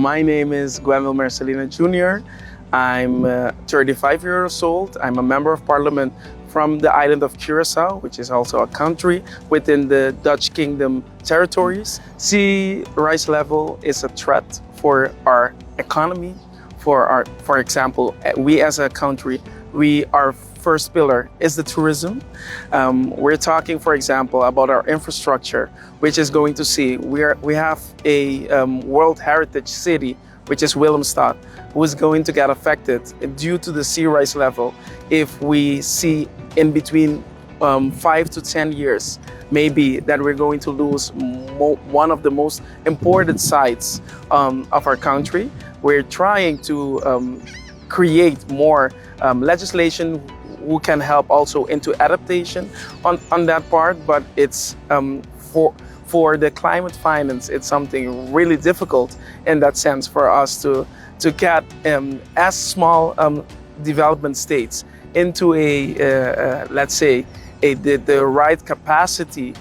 My name is Gwendell Mercelina Jr. I'm 35 years old. I'm a member of parliament from the island of Curacao, which is also a country within the Dutch Kingdom territories. Sea rise level is a threat for our economy. For example, we as a country, our first pillar is the tourism. We're talking, for example, about our infrastructure, which is going to see, we have a World Heritage City, which is Willemstad, who is going to get affected due to the sea rise level if we see in between 5 to 10 years, maybe that we're going to lose one of the most important sites of our country. We're trying to create more legislation who can help also into adaptation on that part, but it's for the climate finance, it's something really difficult in that sense for us to get as small development states into let's say the right capacity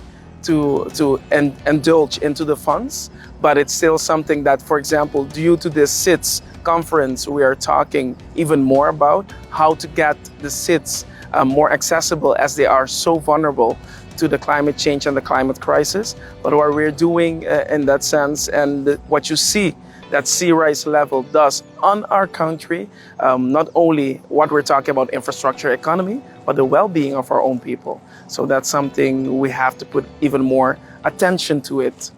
to indulge into the funds, but it's still something that, for example, due to the SITS conference, we are talking even more about how to get the SITS more accessible, as they are so vulnerable to the climate change and the climate crisis. But what we're doing in that sense, and what you see that sea rise level does on our country, not only what we're talking about infrastructure economy, but the well-being of our own people. So that's something we have to put even more attention to it.